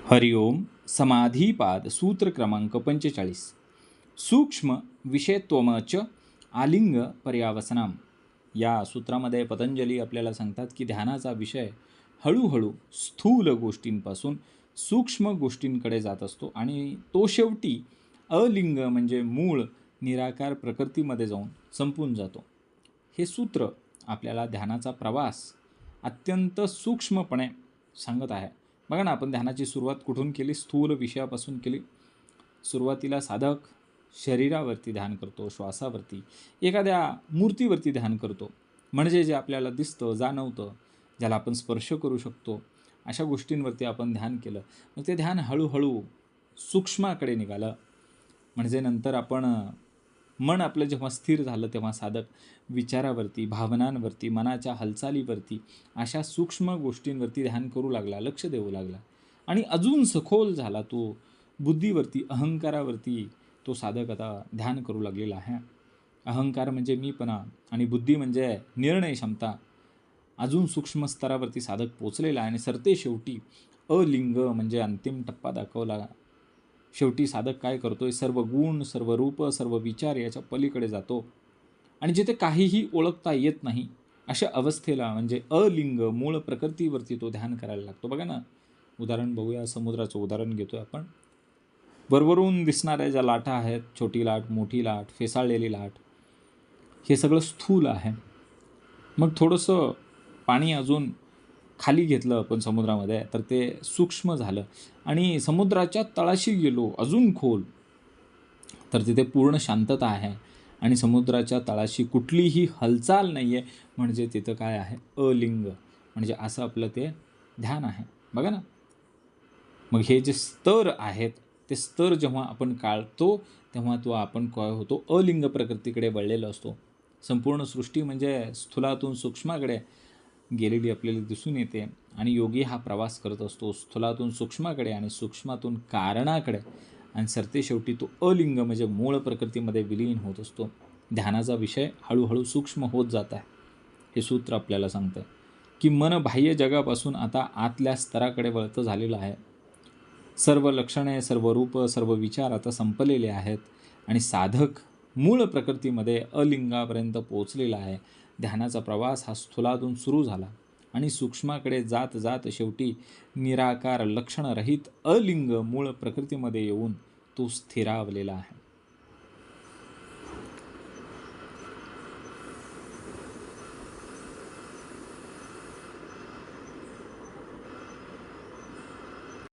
हरिओम समाधीपाद सूत्र क्रमांक 45 सूक्ष्म विषयत्वमच आलिंग पर्यावसनाम. या सूत्रामध्ये पतंजली आपल्याला सांगतात की ध्यानाचा विषय हळूहळू स्थूल गोष्टींपासून सूक्ष्म गोष्टींकडे जात असतो आणि तो शेवटी अलिंग म्हणजे मूळ निराकार प्रकृतीमध्ये जाऊन संपून जातो. हे सूत्र आपल्याला ध्यानाचा प्रवास अत्यंत सूक्ष्मपणे सांगत आहे. बघा ना, आपण ध्यानाची सुरुवात कुठून केली? स्थूल विषयापासून केली. सुरुवातीला साधक शरीरावरती ध्यान करतो, श्वासावरती, एखाद्या मूर्तीवरती ध्यान करतो, म्हणजे जे आपल्याला दिसतं, जाणवतं, ज्याला आपण स्पर्श करू शकतो, अशा गोष्टींवरती आपण ध्यान केलं. मग ते ध्यान हळूहळू सूक्ष्माकडे निघालं. म्हणजे नंतर आपण मन आपलं जेव्हा स्थिर झालं तेव्हा साधक विचारावरती, भावनांवरती, मनाच्या हालचालीवरती, अशा सूक्ष्म गोष्टींवरती ध्यान करू लागला, लक्ष देऊ लागला आणि अजून सखोल झाला तो बुद्धीवरती, अहंकारावरती तो साधक आता ध्यान करू लागलेला आहे. अहंकार म्हणजे मीपणा आणि बुद्धी म्हणजे निर्णय क्षमता. अजून सूक्ष्म स्तरावरती साधक पोचलेला आहे आणि सरते शेवटी अलिंग म्हणजे अंतिम टप्पा दाखवला. शेवटी साधक काय करतोय? सर्व गुण, सर्व रूप, सर्व विचार याच्या पलीकडे जातो आणि जिथे काहीही ओळखता येत नाही अशा अवस्थेला म्हणजे अलिंग मूळ प्रकृतीवरती तो ध्यान करायला लागतो. बघा ना, उदाहरण बघूया. समुद्राचं उदाहरण घेतोय आपण. वरवरून दिसणाऱ्या ज्या लाटा आहेत, छोटी लाट, मोठी लाट, फेसाळलेली लाट, हे सगळं स्थूल आहे. मग थोडंसं पाणी अजून खाली घेतलं आपण समुद्रामध्ये तर ते सूक्ष्म झालं आणि समुद्राच्या तळाशी गेलो अजून खोल तर तिथे पूर्ण शांतता आहे आणि समुद्राच्या तळाशी कुठलीही हालचाल नाही आहे. म्हणजे तिथं काय आहे? अलिंग. म्हणजे असं आपलं ते ध्यान आहे. बघा ना, मग हे जे स्तर आहेत ते स्तर जेव्हा आपण काढतो तेव्हा तो आपण काय होतो? अलिंग प्रकृतीकडे वळलेलो असतो. संपूर्ण सृष्टी म्हणजे स्थूलातून सूक्ष्माकडे गेलेली आपल्याला दिसून येते आणि योगी हा प्रवास करत असतो स्थूलातून सूक्ष्माकडे आणि सूक्ष्मातून कारणाकडे आणि सरते शेवटी तो अलिंग म्हणजे मूळ प्रकृतीमध्ये विलीन होत असतो. ध्यानाचा विषय हळूहळू सूक्ष्म होत जात आहे. हे सूत्र आपल्याला सांगतं की मन बाह्य जगापासून आता आतल्या स्तराकडे वळतं झालेलं आहे. सर्व लक्षणे, सर्व रूप, सर्व विचार आता संपलेले आहेत आणि साधक मूळ प्रकृतीमध्ये अलिंगापर्यंत पोहोचलेला आहे. ध्यानाचा प्रवास हा स्थूलातून सुरू झाला आणि सूक्ष्माकडे जात जात शेवटी निराकार लक्षणरहित अलिंग मूळ प्रकृतीमध्ये येऊन तो स्थिरावलेला आहे.